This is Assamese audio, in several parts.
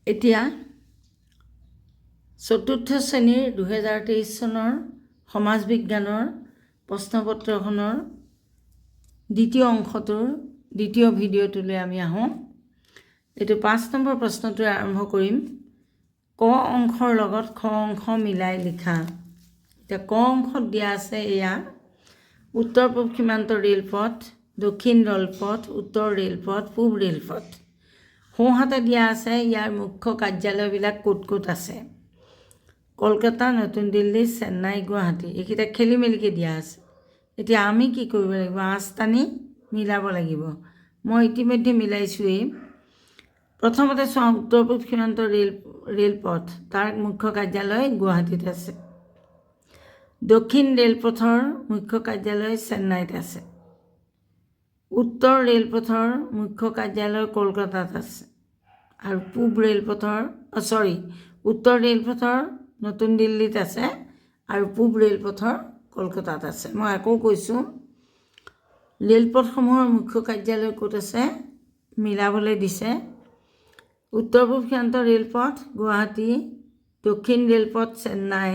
এতিয়া চতুৰ্থ শ্ৰেণীৰ 2023 চনৰ সমাজ বিজ্ঞানৰ প্ৰশ্নপত্ৰখনৰ দ্বিতীয় অংশটোৰ দ্বিতীয় ভিডিঅ'টোলৈ আমি আহোঁ। এইটো 5 নম্বৰ প্ৰশ্নটোৰে আৰম্ভ কৰিম। ক অংশৰ লগত খ অংশ মিলাই লিখা। এতিয়া ক অংশত দিয়া আছে এয়া উত্তৰ পূব সীমান্ত ৰেলপথ, দক্ষিণ ৰেলপথ, উত্তৰ ৰেলপথ, পূব ৰেলপথ। সোঁহাতে দিয়া আছে ইয়াৰ মুখ্য কাৰ্যালয়বিলাক ক'ত ক'ত আছে। কলকাতা, নতুন দিল্লী, চেন্নাই, গুৱাহাটী। এইকেইটা খেলি মেলিকৈ দিয়া আছে। এতিয়া আমি কি কৰিব লাগিব? আঁচ টানি মিলাব লাগিব। মই ইতিমধ্যে মিলাইছোঁৱেই। প্ৰথমতে চোৱা, উত্তৰ পূব সীমান্ত ৰেলপথ, তাৰ মুখ্য কাৰ্যালয় গুৱাহাটীত আছে। দক্ষিণ ৰেলপথৰ মুখ্য কাৰ্যালয় চেন্নাইত আছে। উত্তৰ ৰেলপথৰ মুখ্য কাৰ্যালয় কলকাতাত আছে। আৰু পূব ৰেলপথৰ উত্তৰ ৰেলপথৰ নতুন দিল্লীত আছে আৰু পূব ৰেলপথৰ কলকাতাত আছে। মই আকৌ কৈছোঁ, ৰেলপথসমূহৰ মুখ্য কাৰ্যালয় ক'ত আছে মিলাবলৈ দিছে। উত্তৰ পূব সীমান্ত ৰেলপথ গুৱাহাটী, দক্ষিণ ৰেলপথ চেন্নাই,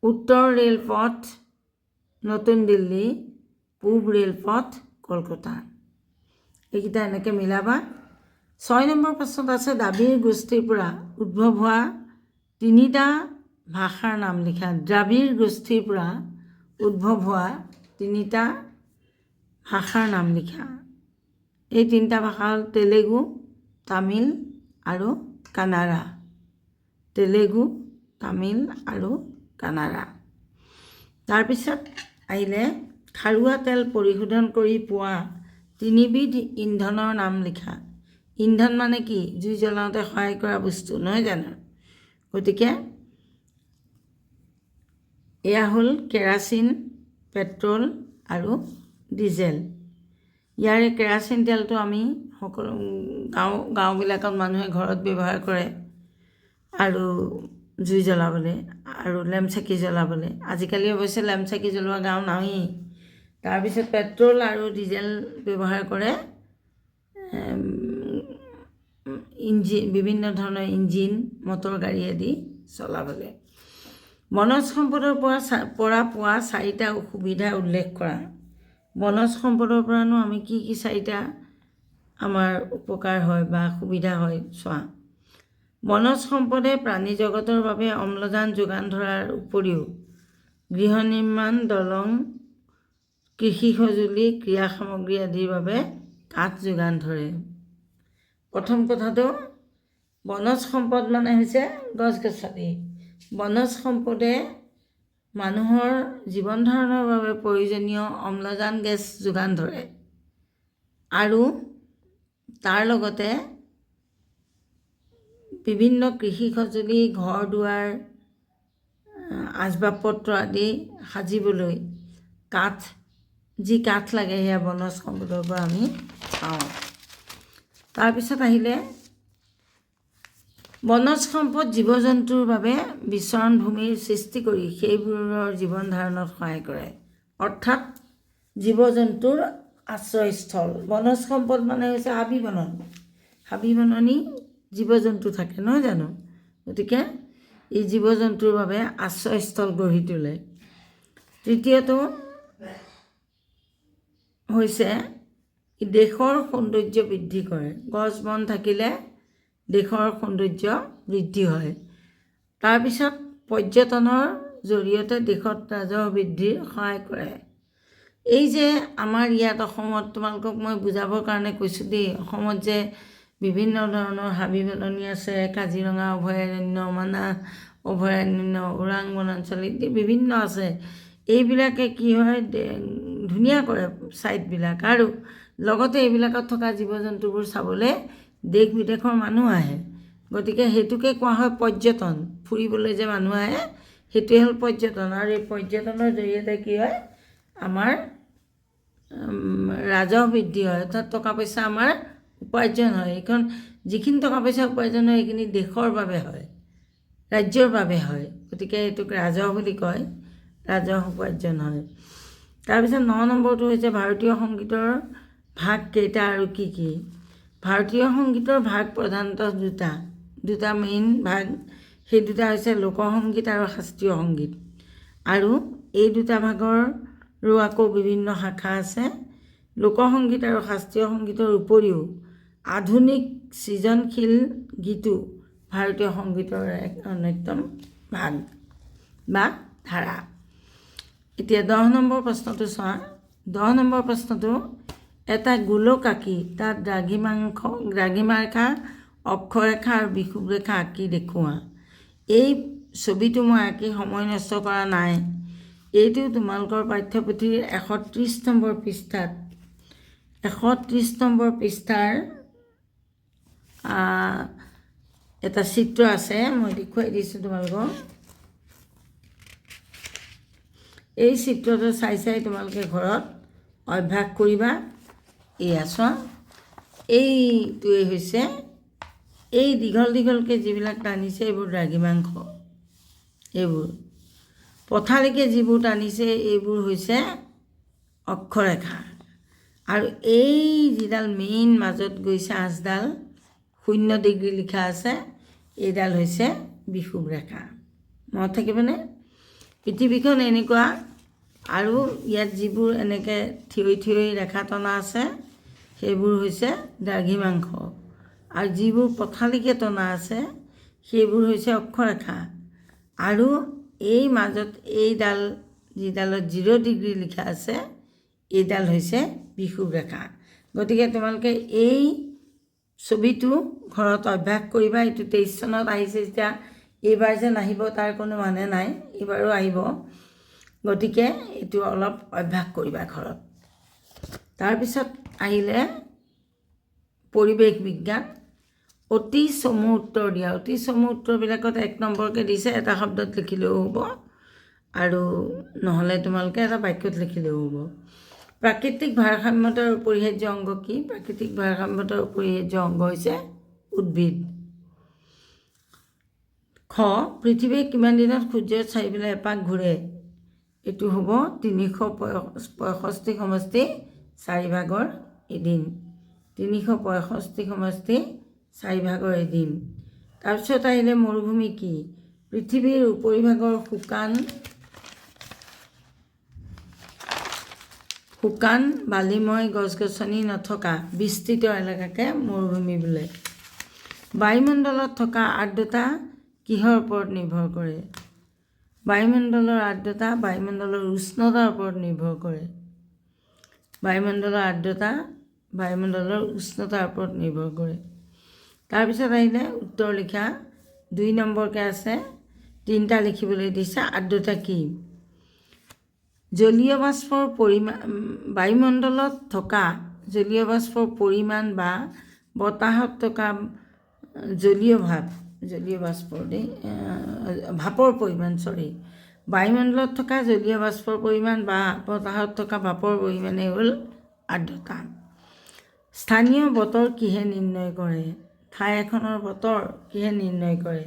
উত্তৰ ৰেলপথ নতুন দিল্লী, পূব ৰেলপথ কলকাতা। এইকেইটা এনেকৈ মিলাবা। 6 নম্বৰ প্ৰশ্নত আছে দ্ৰাবিড় গোষ্ঠীৰ পৰা উদ্ভৱ হোৱা 3টা ভাষাৰ নাম লিখা। দ্ৰাবিড় গোষ্ঠীৰ পৰা উদ্ভৱ হোৱা 3টা ভাষাৰ নাম লিখা। এই 3টা ভাষা হ'ল তেলেগু, তামিল আৰু কানাড়া। তেলেগু, তামিল আৰু কানাড়া। তাৰপিছত আহিলে খাৰুৱা তেল পৰিশোধন কৰি পোৱা 3বিধ ইন্ধনৰ নাম লিখা। ইন্ধন মানে কি? জুই জ্বলাওঁতে সহায় কৰা বস্তু, নহয় জানো? গতিকে এয়া হ'ল কেৰাচিন, পেট্ৰল আৰু ডিজেল। ইয়াৰে কেৰাচিন তেলটো আমি সকলো গাঁওবিলাকত মানুহে ঘৰত ব্যৱহাৰ কৰে আৰু জুই জ্বলাবলৈ আৰু লেম্প চাকি জ্বলাবলৈ। আজিকালি অৱশ্যে লেম্প চাকি জ্বলোৱা গাঁও নায়েই। তাৰপিছত পেট্ৰল আৰু ডিজেল ব্যৱহাৰ কৰে বিভিন্ন ধৰণৰ ইঞ্জিন, মটৰ গাড়ী আদি চলাবলৈ। বনজ সম্পদৰ পৰা পোৱা 4টা সুবিধা উল্লেখ কৰা। বনজ সম্পদৰ পৰানো আমি কি 4টা আমাৰ উপকাৰ হয় বা সুবিধা হয় চোৱা। বনজ সম্পদে প্ৰাণী জগতৰ বাবে অম্লজান যোগান ধৰাৰ উপৰিও গৃহ নিৰ্মাণ, দলং, কৃষি সঁজুলি, ক্ৰীড়া সামগ্ৰী আদিৰ বাবে কাঠ যোগান ধৰে। প্ৰথম কথাটো, বনজ সম্পদ মানে হৈছে গছ-গছনি। বনজ সম্পদে মানুহৰ জীৱন ধাৰণৰ বাবে প্ৰয়োজনীয় অম্লজান গেছ যোগান ধৰে আৰু তাৰ লগতে বিভিন্ন কৃষি সঁজুলি, ঘৰ দুৱাৰ, আচবাব পত্ৰ আদি সাজিবলৈ যি কাঠ লাগে সেয়া বনজ সম্পদৰ পৰা আমি পাওঁ। তাৰপিছত আহিলে বনজ সম্পদ জীৱ জন্তুৰ বাবে বিচৰণ ভূমিৰ সৃষ্টি কৰি সেইবোৰৰ জীৱন ধাৰণত সহায় কৰে। অৰ্থাৎ জীৱ জন্তুৰ আশ্ৰয়স্থল। বনজ সম্পদ মানে হৈছে হাবি বননি। হাবি বননি জীৱ জন্তু থাকে, নহয় জানো? গতিকে এই জীৱ জন্তুৰ বাবে আশ্ৰয়স্থল গঢ়ি তোলে। তৃতীয়টো হৈছে দেশৰ সৌন্দৰ্য বৃদ্ধি কৰে। গছ বন থাকিলে দেশৰ সৌন্দৰ্য বৃদ্ধি হয়। তাৰপিছত পৰ্যটনৰ জৰিয়তে দেশত ৰাজহ বৃদ্ধিৰ সহায় কৰে। এই যে আমাৰ ইয়াত অসমত, তোমালোকক মই বুজাবৰ কাৰণে কৈছোঁ দেই, অসমত যে বিভিন্ন ধৰণৰ হাবি বননি আছে, কাজিৰঙা অভয়াৰণ্য, মানাহ অভয়াৰণ্য, ওৰাং বনাঞ্চল ইত্যাদি বিভিন্ন আছে। এইবিলাকে কি হয়, ধুনীয়া কৰে ছাইটবিলাক আৰু লগতে এইবিলাকত থকা জীৱ জন্তুবোৰ চাবলৈ দেশ বিদেশৰ মানুহ আহে। গতিকে সেইটোকে কোৱা হয় পৰ্যটন। ফুৰিবলৈ যে মানুহ আহে সেইটোৱে হ'ল পৰ্যটন। আৰু এই পৰ্যটনৰ জৰিয়তে কি হয়, আমাৰ ৰাজহ বৃদ্ধি হয়, অৰ্থাৎ টকা পইচা আমাৰ উপাৰ্জন হয়। যিখিনি টকা পইচা উপাৰ্জন হয় সেইখিনি দেশৰ বাবে হয়, ৰাজ্যৰ বাবে হয়। গতিকে এইটোক ৰাজহ বুলি কয়, ৰাজহ উপাৰ্জন হয়। তাৰপিছত 9 নম্বৰটো হৈছে ভাৰতীয় সংগীতৰ ভাগ কেইটা আৰু কি কি। ভাৰতীয় সংগীতৰ ভাগ প্ৰধানতঃ দুটা মেইন ভাগ। সেই দুটা হৈছে লোকসংগীত আৰু শাস্ত্ৰীয় সংগীত। আৰু এই দুটা ভাগৰো আকৌ বিভিন্ন শাখা আছে। লোকসংগীত আৰু শাস্ত্ৰীয় সংগীতৰ উপৰিও আধুনিক সৃজনশীল গীতো ভাৰতীয় সংগীতৰ এক অন্যতম ভাগ বা ধাৰা। এতিয়া 10 নম্বৰ প্ৰশ্নটো চোৱা। 10 নম্বৰ প্ৰশ্নটো, এটা গোলক আঁকি তাত দ্ৰাঘিমাৰেখা, অক্ষৰেখা আৰু বিষুৱৰেখা আঁকি দেখুওৱা। এই ছবিটো মই আঁকি সময় নষ্ট কৰা নাই। এইটো তোমালোকৰ পাঠ্যপুথিৰ 130 নম্বৰ পৃষ্ঠাত 130 নম্বৰ পৃষ্ঠাৰ এটা চিত্ৰ আছে, মই দেখুৱাই দিছোঁ তোমালোকক। এই চিত্ৰটো চাই তোমালোকে ঘৰত অভ্যাস কৰিবা। এয়া চোৱা, এইটোৱে হৈছে এই দীঘলকৈ যিবিলাক টানিছে এইবোৰ দ্ৰাঘিমাংশ। এইবোৰ পথালিকে যিবোৰ টানিছে এইবোৰ হৈছে অক্ষৰেখা। আৰু এই যিডাল মেইন মাজত গৈছে আঁচডাল 0 ডিগ্ৰী লিখা আছে, এইডাল হৈছে বিষুৱৰেখা। মনত থাকিবনে? পৃথিৱীখন এনেকুৱা, আৰু ইয়াত যিবোৰ এনেকৈ থিয়ৰি ৰেখা টনা আছে সেইবোৰ হৈছে দ্ৰাঘিমাংশ, আৰু যিবোৰ পথালিকে টনা আছে সেইবোৰ হৈছে অক্ষৰেখা। আৰু এই মাজত এইডাল যিডালত 0 ডিগ্ৰী লিখা আছে এইডাল হৈছে বিষুৱৰেখা। গতিকে তোমালোকে এই ছবিটো ঘৰত অভ্যাস কৰিবা। এইটো 23 চনত আহিছে, যেতিয়া এইবাৰ যে নাহিব তাৰ কোনো মানে নাই, এইবাৰো আহিব। গতিকে এইটো অলপ অভ্যাস কৰিবা ঘৰত। তাৰপিছত আহিলে পৰিৱেশ বিজ্ঞান। অতি চমু উত্তৰ দিয়া। অতি চমু উত্তৰবিলাকত 1 নম্বৰকৈ দিছে, এটা শব্দত লিখিলেও হ'ব, আৰু নহ'লে তোমালোকে এটা বাক্যত লিখিলেও হ'ব। প্ৰাকৃতিক ভাৰসাম্যতাৰ অপৰিহাৰ্য অংগ কি? প্ৰাকৃতিক ভাৰসাম্যতাৰ অপৰিহাৰ্য অংগ হৈছে উদ্ভিদ। খ, পৃথিৱীয়ে কিমান দিনত সূৰ্যৰ চাৰিওফালে এপাক ঘূৰে? এইটো হ'ব 365 সমষ্টি 4 ভাগৰ এদিন। 365 সমষ্টি 4 ভাগৰ এদিন। তাৰপিছত আহিলে মৰুভূমি কি? পৃথিৱীৰ উপৰিভাগৰ শুকান বালিময় গছ গছনি নথকা বিস্তৃত এলেকাকে মৰুভূমি বোলে। বায়ুমণ্ডলত থকা আৰ্দ্ৰতা কিহৰ ওপৰত নিৰ্ভৰ কৰে? বায়ুমণ্ডলৰ আৰ্দ্ৰতা বায়ুমণ্ডলৰ উষ্ণতাৰ ওপৰত নিৰ্ভৰ কৰে। বায়ুমণ্ডলৰ আৰ্দ্ৰতা বায়ুমণ্ডলৰ উষ্ণতাৰ ওপৰত নিৰ্ভৰ কৰে। তাৰপিছত আহিলে উত্তৰ লিখা। 2 নম্বৰকৈ আছে, 3টা লিখিবলৈ দিছে। আৰ্দ্ৰতা কি? জলীয় বাষ্পৰ পৰিমাণ, বায়ুমণ্ডলত থকা জলীয় বাষ্পৰ পৰিমাণ বা বতাহত থকা ভাপৰ পৰিমাণ, বায়ুমণ্ডলত থকা জলীয় বাষ্পৰ পৰিমাণ বা বতাহত থকা ভাপৰ পৰিমাণেই হ'ল আৰ্দ্ৰতা। স্থানীয় বতৰ কিহে নিৰ্ণয় কৰে? ঠাই এখনৰ বতৰ কিহে নিৰ্ণয় কৰে?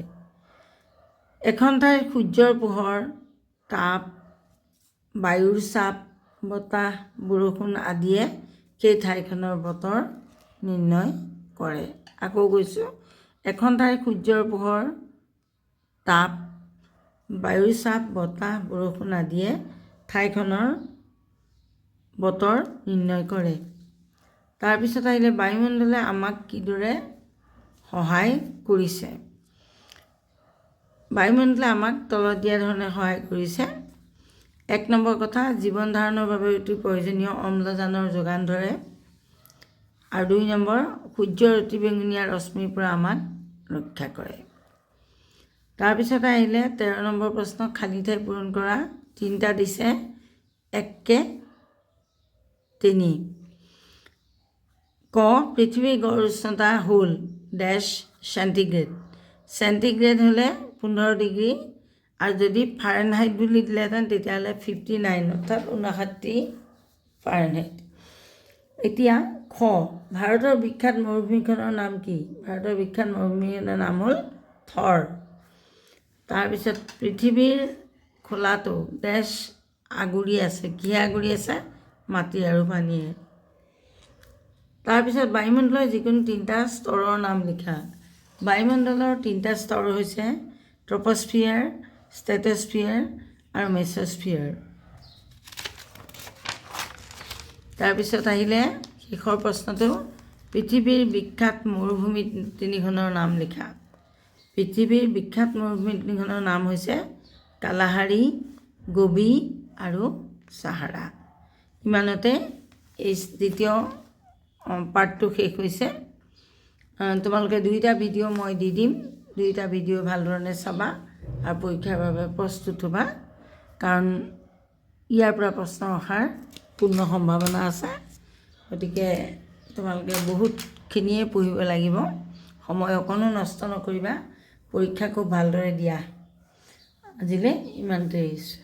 এখন ঠাইৰ সূৰ্যৰ পোহৰ, তাপ, বায়ুৰ চাপ, বতাহ, বৰষুণ আদিয়ে সেই ঠাইখনৰ বতৰ নিৰ্ণয় কৰে। আকৌ কৈছোঁ, এখন ঠাইৰ সূৰ্যৰ পোহৰ, তাপ, বায়ুৰ চাপ, বতাহ, বৰষুণ আদিয়ে ঠাইখনৰ বতৰ নিৰ্ণয় কৰে। তাৰপিছত আহিলে বায়ুমণ্ডলে আমাক কিদৰে সহায় কৰিছে? বায়ুমণ্ডলে আমাক তলত দিয়া ধৰণে সহায় কৰিছে। 1 নম্বৰ কথা, জীৱন ধাৰণৰ বাবে অতি প্ৰয়োজনীয় অম্লজানৰ যোগান ধৰে। আৰু 2 নম্বৰ, সূৰ্যৰ অতিবেঙুনীয়া ৰশ্মিৰ পৰা আমাক ৰক্ষা কৰে। তাৰপিছত আহিলে 13 নম্বৰ প্ৰশ্ন, খালী ঠাই পূৰণ কৰা। 3টা দিছে, 1কে 3। ক, পৃথিৱীৰ গড় উষ্ণতা হ'ল ডেছ চেণ্টিগ্ৰেড। চেণ্টিগ্ৰেড হ'লে 15 ডিগ্ৰী, আৰু যদি ফাৰেনহাইট বুলি দিলেহেঁতেন তেতিয়াহ'লে 59, অৰ্থাৎ 59 ফাৰেনহাইট। এতিয়া খ, ভাৰতৰ বিখ্যাত মৰুভূমিখনৰ নাম কি? ভাৰতৰ বিখ্যাত মৰুভূমিখনৰ নাম হ'ল থৰ। তাৰপিছত পৃথিৱীৰ খোলাটো ডেছ আগুৰি আছে, কিহে আগুৰি আছে? মাটি আৰু পানীয়ে। তাৰপিছত বায়ুমণ্ডলৰ যিকোনো 3টা স্তৰৰ নাম লিখা। বায়ুমণ্ডলৰ 3টা স্তৰ হৈছে ট্ৰপস্ফিয়াৰ, ষ্ট্ৰেটোস্ফিয়াৰ আৰু মেছস্ফিয়াৰ। তাৰপিছত আহিলে শেষৰ প্ৰশ্নটো, পৃথিৱীৰ বিখ্যাত মৰুভূমি 3খনৰ নাম লিখা। পৃথিৱীৰ বিখ্যাত মৰুভূমি 3খনৰ নাম হৈছে কালাহাৰী, গোবি আৰু চাহাৰা। ইমানতে এই দ্বিতীয় পাৰ্টটো শেষ হৈছে। তোমালোকে 2টা ভিডিঅ' মই দি দিম, 2টা ভিডিঅ' ভালধৰণে চাবা আৰু পৰীক্ষাৰ বাবে প্ৰস্তুত হ'বা, কাৰণ ইয়াৰ পৰা প্ৰশ্ন অহাৰ পূৰ্ণ সম্ভাৱনা আছে। গতিকে তোমালোকে বহুতখিনিয়ে পঢ়িব লাগিব, সময় অকণো নষ্ট নকৰিবা, পৰীক্ষা খুব ভালদৰে দিয়া। আজিলৈ ইমানতে এৰিছোঁ।